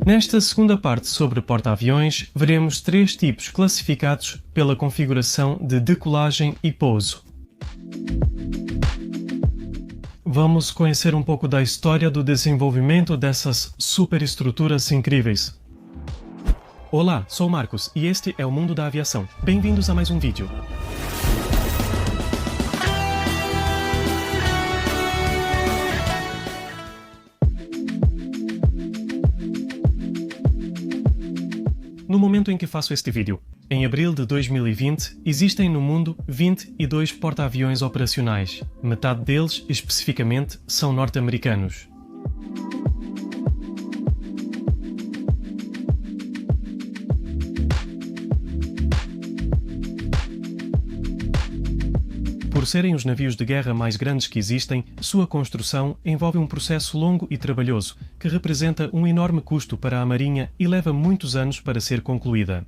Nesta segunda parte sobre porta-aviões, veremos três tipos classificados pela configuração de decolagem e pouso. Vamos conhecer um pouco da história do desenvolvimento dessas superestruturas incríveis. Olá, sou o Marcos e este é o Mundo da Aviação. Bem-vindos a mais um vídeo. No momento em que faço este vídeo, em abril de 2020, existem no mundo 22 porta-aviões operacionais. Metade deles, especificamente, são norte-americanos. Por serem os navios de guerra mais grandes que existem, sua construção envolve um processo longo e trabalhoso, que representa um enorme custo para a Marinha e leva muitos anos para ser concluída.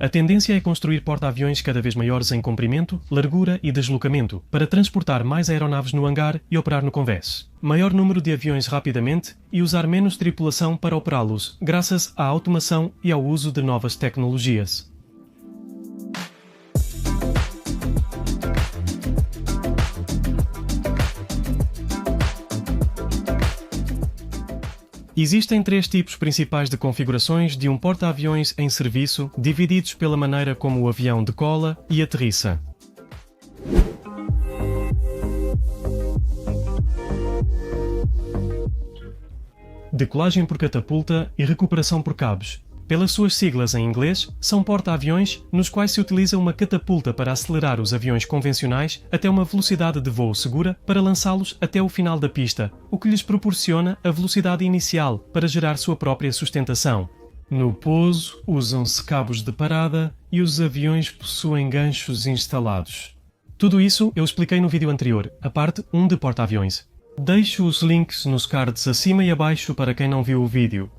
A tendência é construir porta-aviões cada vez maiores em comprimento, largura e deslocamento, para transportar mais aeronaves no hangar e operar no convés. Maior número de aviões rapidamente e usar menos tripulação para operá-los, graças à automação e ao uso de novas tecnologias. Existem três tipos principais de configurações de um porta-aviões em serviço, divididos pela maneira como o avião decola e aterrissa. Decolagem por catapulta e recuperação por cabos. Pelas suas siglas em inglês, são porta-aviões nos quais se utiliza uma catapulta para acelerar os aviões convencionais até uma velocidade de voo segura para lançá-los até o final da pista, o que lhes proporciona a velocidade inicial para gerar sua própria sustentação. No pouso, usam-se cabos de parada e os aviões possuem ganchos instalados. Tudo isso eu expliquei no vídeo anterior, a parte 1 de porta-aviões. Deixo os links nos cards acima e abaixo para quem não viu o vídeo.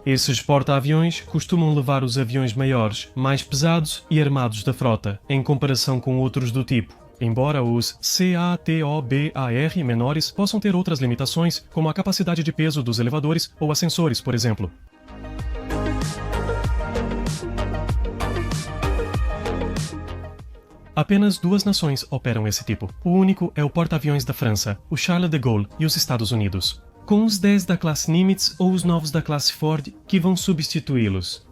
Esses porta-aviões costumam levar os aviões maiores, mais pesados e armados da frota, em comparação com outros do tipo, embora os CATOBAR menores possam ter outras limitações, como a capacidade de peso dos elevadores ou ascensores, por exemplo. Apenas duas nações operam esse tipo. O único é o porta-aviões da França, o Charles de Gaulle e os Estados Unidos, com os 10 da classe Nimitz ou os novos da classe Ford que vão substituí-los.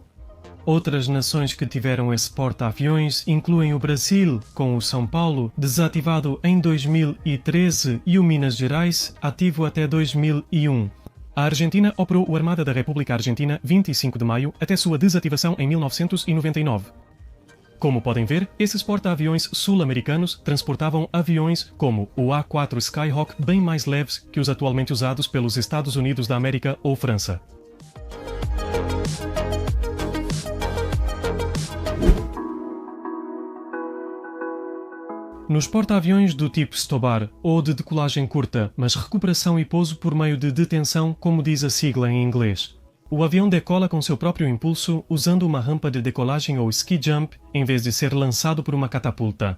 Outras nações que tiveram esse porta-aviões incluem o Brasil, com o São Paulo, desativado em 2013, e o Minas Gerais, ativo até 2001. A Argentina operou o Armada da República Argentina 25 de maio até sua desativação em 1999. Como podem ver, esses porta-aviões sul-americanos transportavam aviões como o A4 Skyhawk bem mais leves que os atualmente usados pelos Estados Unidos da América ou França. Nos porta-aviões do tipo Stobar ou de decolagem curta, mas recuperação e pouso por meio de detenção, como diz a sigla em inglês, o avião decola com seu próprio impulso usando uma rampa de decolagem ou ski jump, em vez de ser lançado por uma catapulta.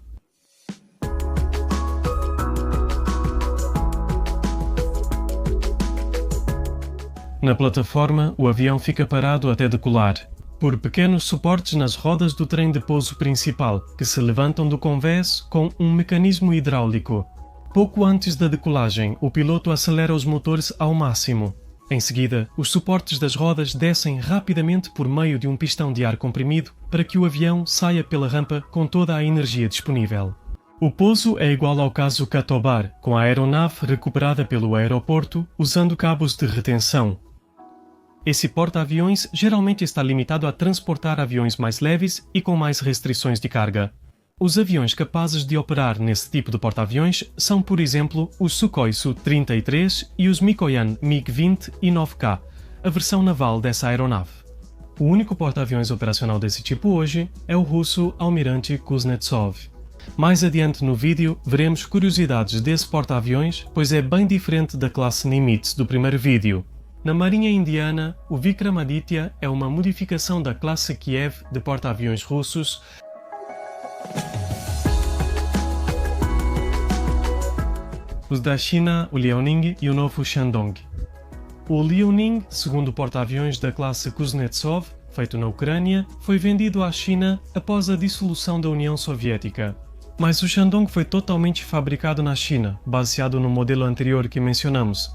Na plataforma, o avião fica parado até decolar, por pequenos suportes nas rodas do trem de pouso principal, que se levantam do convés com um mecanismo hidráulico. Pouco antes da decolagem, o piloto acelera os motores ao máximo. Em seguida, os suportes das rodas descem rapidamente por meio de um pistão de ar comprimido para que o avião saia pela rampa com toda a energia disponível. O pouso é igual ao caso Catobar, com a aeronave recuperada pelo aeroporto usando cabos de retenção. Esse porta-aviões geralmente está limitado a transportar aviões mais leves e com mais restrições de carga. Os aviões capazes de operar nesse tipo de porta-aviões são, por exemplo, os Sukhoi Su-33 e os Mikoyan MiG-20 e 9K, a versão naval dessa aeronave. O único porta-aviões operacional desse tipo hoje é o russo Almirante Kuznetsov. Mais adiante no vídeo veremos curiosidades desse porta-aviões, pois é bem diferente da classe Nimitz do primeiro vídeo. Na Marinha Indiana, o Vikramaditya é uma modificação da classe Kiev de porta-aviões russos Os da China, o Liaoning e o novo Shandong. O Liaoning, segundo porta-aviões da classe Kuznetsov, feito na Ucrânia, foi vendido à China após a dissolução da União Soviética. Mas o Shandong foi totalmente fabricado na China, baseado no modelo anterior que mencionamos.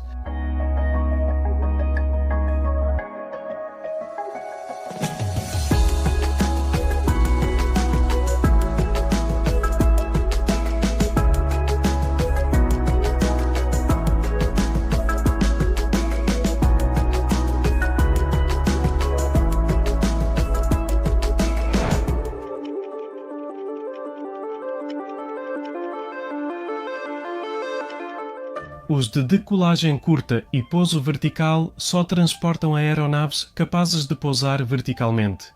Os de decolagem curta e pouso vertical só transportam aeronaves capazes de pousar verticalmente,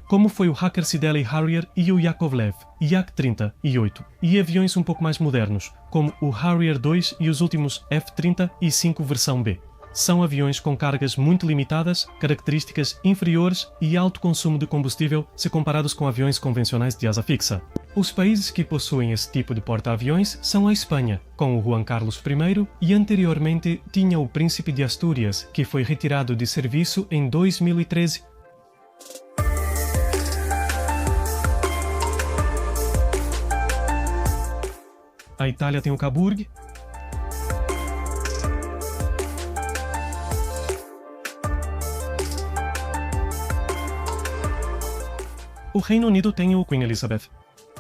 como foi o Hawker Siddeley Harrier e o Yakovlev Yak-30 e 8, e aviões um pouco mais modernos, como o Harrier 2 e os últimos F-30 e 5 versão B. São aviões com cargas muito limitadas, características inferiores e alto consumo de combustível se comparados com aviões convencionais de asa fixa. Os países que possuem esse tipo de porta-aviões são a Espanha, com o Juan Carlos I, e anteriormente tinha o Príncipe de Astúrias, que foi retirado de serviço em 2013. A Itália tem o Caburg. O Reino Unido tem o Queen Elizabeth.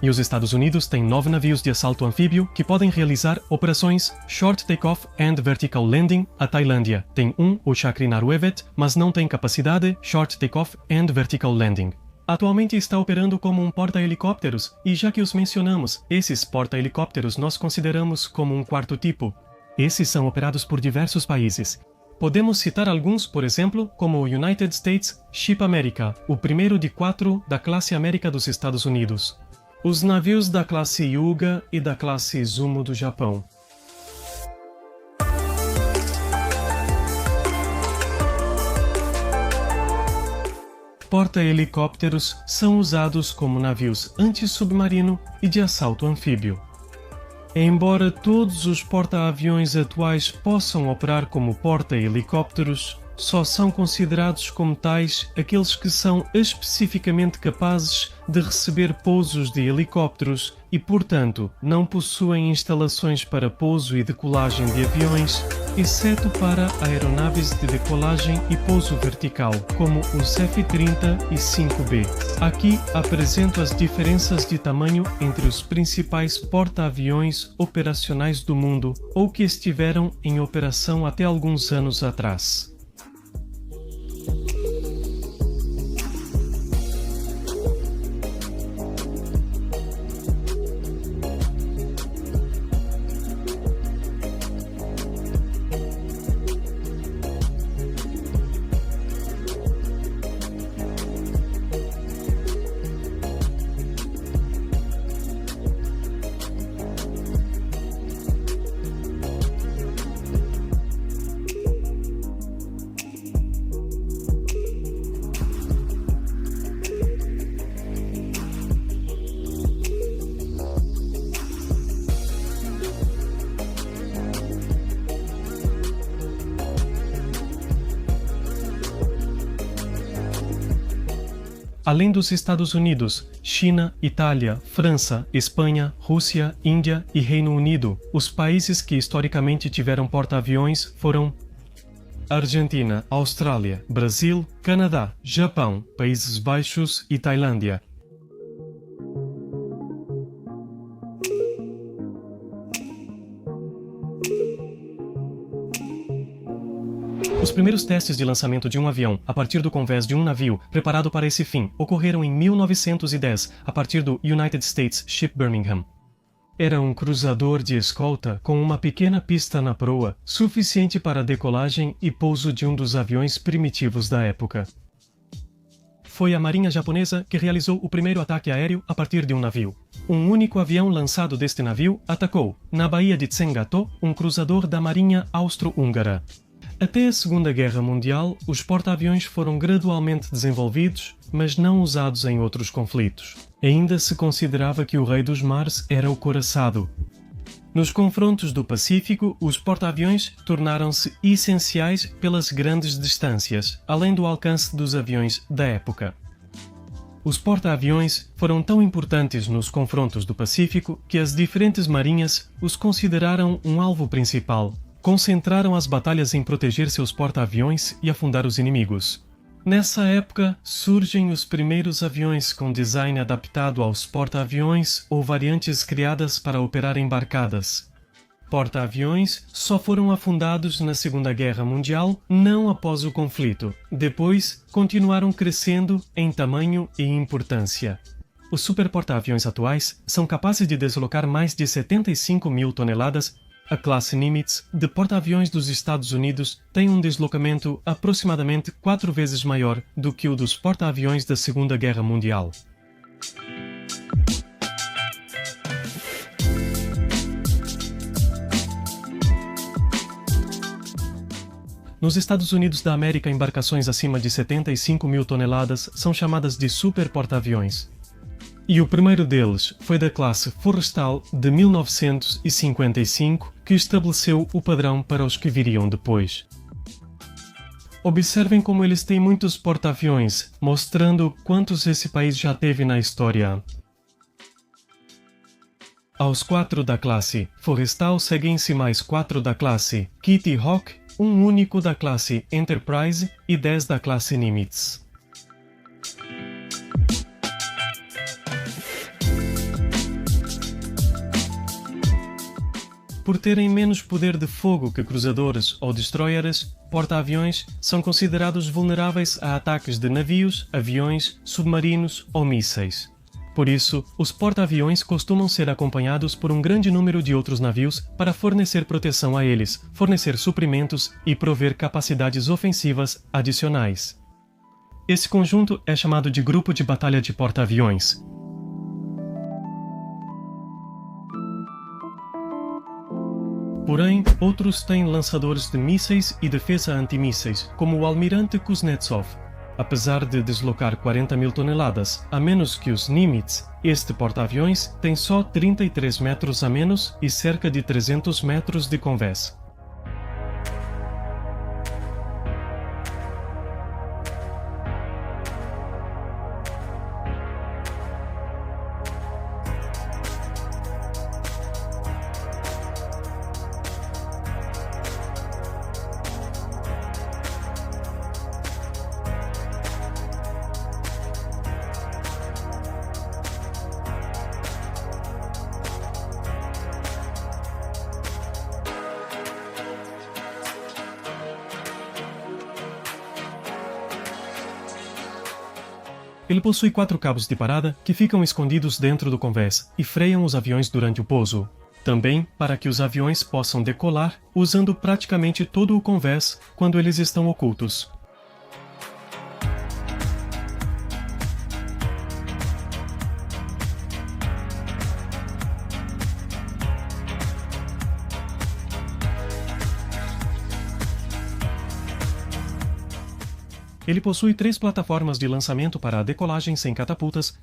E os Estados Unidos têm 9 navios de assalto anfíbio que podem realizar operações Short Takeoff and Vertical Landing. A Tailândia tem o Chakri Naruevet, mas não tem capacidade Short Takeoff and Vertical Landing. Atualmente está operando como um porta-helicópteros, e já que os mencionamos, esses porta-helicópteros nós consideramos como um quarto tipo. Esses são operados por diversos países. Podemos citar alguns, por exemplo, como o United States Ship America, o primeiro de 4 da classe América dos Estados Unidos. Os navios da classe Yuga e da classe Izumo do Japão. Porta-helicópteros são usados como navios anti-submarino e de assalto anfíbio. Embora todos os porta-aviões atuais possam operar como porta-helicópteros, só são considerados como tais aqueles que são especificamente capazes de receber pousos de helicópteros e, portanto, não possuem instalações para pouso e decolagem de aviões, exceto para aeronaves de decolagem e pouso vertical, como os F-30 e 5B. Aqui apresento as diferenças de tamanho entre os principais porta-aviões operacionais do mundo ou que estiveram em operação até alguns anos atrás. Além dos Estados Unidos, China, Itália, França, Espanha, Rússia, Índia e Reino Unido, os países que historicamente tiveram porta-aviões foram Argentina, Austrália, Brasil, Canadá, Japão, Países Baixos e Tailândia. Os primeiros testes de lançamento de um avião a partir do convés de um navio preparado para esse fim ocorreram em 1910, a partir do United States Ship Birmingham. Era um cruzador de escolta com uma pequena pista na proa, suficiente para a decolagem e pouso de um dos aviões primitivos da época. Foi a Marinha Japonesa que realizou o primeiro ataque aéreo a partir de um navio. Um único avião lançado deste navio atacou, na Baía de Tsengato, um cruzador da Marinha Austro-Húngara. Até a Segunda Guerra Mundial, os porta-aviões foram gradualmente desenvolvidos, mas não usados em outros conflitos. Ainda se considerava que o rei dos mares era o couraçado. Nos confrontos do Pacífico, os porta-aviões tornaram-se essenciais pelas grandes distâncias, além do alcance dos aviões da época. Os porta-aviões foram tão importantes nos confrontos do Pacífico que as diferentes marinhas os consideraram um alvo principal. Concentraram as batalhas em proteger seus porta-aviões e afundar os inimigos. Nessa época, surgem os primeiros aviões com design adaptado aos porta-aviões ou variantes criadas para operar embarcadas. Porta-aviões só foram afundados na Segunda Guerra Mundial, não após o conflito. Depois, continuaram crescendo em tamanho e importância. Os superporta-aviões atuais são capazes de deslocar mais de 75 mil toneladas. A classe Nimitz de porta-aviões dos Estados Unidos tem um deslocamento aproximadamente 4 vezes maior do que o dos porta-aviões da Segunda Guerra Mundial. Nos Estados Unidos da América, embarcações acima de 75 mil toneladas são chamadas de superporta-aviões. E o primeiro deles foi da classe Forrestal de 1955, que estabeleceu o padrão para os que viriam depois. Observem como eles têm muitos porta-aviões, mostrando quantos esse país já teve na história. Aos 4 da classe Forrestal seguem-se mais 4 da classe Kitty Hawk, um único da classe Enterprise e 10 da classe Nimitz. Por terem menos poder de fogo que cruzadores ou destroyers, porta-aviões são considerados vulneráveis a ataques de navios, aviões, submarinos ou mísseis. Por isso, os porta-aviões costumam ser acompanhados por um grande número de outros navios para fornecer proteção a eles, fornecer suprimentos e prover capacidades ofensivas adicionais. Esse conjunto é chamado de Grupo de Batalha de Porta-Aviões. Porém, outros têm lançadores de mísseis e defesa antimísseis, como o Almirante Kuznetsov. Apesar de deslocar 40 mil toneladas a menos que os Nimitz, este porta-aviões tem só 33 metros a menos e cerca de 300 metros de convés. Ele possui 4 cabos de parada que ficam escondidos dentro do convés e freiam os aviões durante o pouso. Também para que os aviões possam decolar usando praticamente todo o convés quando eles estão ocultos. Ele possui 3 plataformas de lançamento para a decolagem sem catapultas,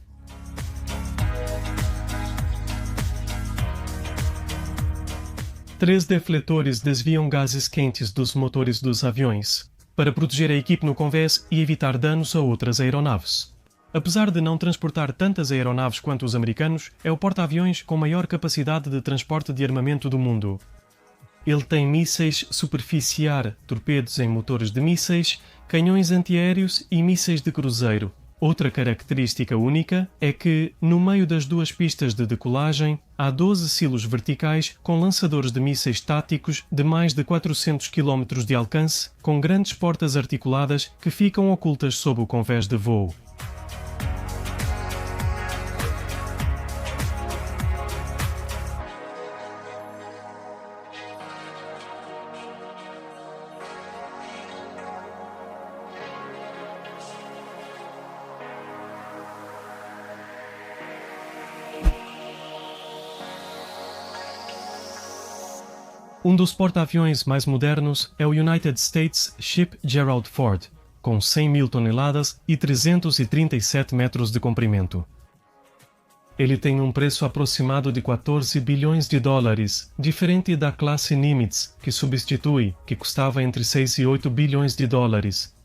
três defletores desviam gases quentes dos motores dos aviões, para proteger a equipe no convés e evitar danos a outras aeronaves. Apesar de não transportar tantas aeronaves quanto os americanos, é o porta-aviões com maior capacidade de transporte de armamento do mundo. Ele tem mísseis superficiar, torpedos em motores de mísseis, canhões antiaéreos e mísseis de cruzeiro. Outra característica única é que, no meio das 2 pistas de decolagem, há 12 silos verticais com lançadores de mísseis táticos de mais de 400 km de alcance, com grandes portas articuladas que ficam ocultas sob o convés de voo. Um dos porta-aviões mais modernos é o United States Ship Gerald Ford, com 100 mil toneladas e 337 metros de comprimento. Ele tem um preço aproximado de 14 bilhões de dólares, diferente da classe Nimitz, que substitui, que custava entre 6 e 8 bilhões de dólares.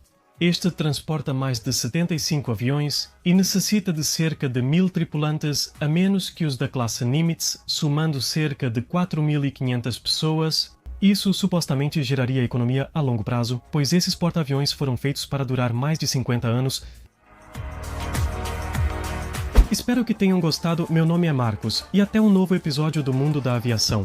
Este transporta mais de 75 aviões e necessita de cerca de 1.000 tripulantes a menos que os da classe Nimitz, somando cerca de 4.500 pessoas. Isso supostamente geraria economia a longo prazo, pois esses porta-aviões foram feitos para durar mais de 50 anos. Espero que tenham gostado. Meu nome é Marcos e até um novo episódio do Mundo da Aviação.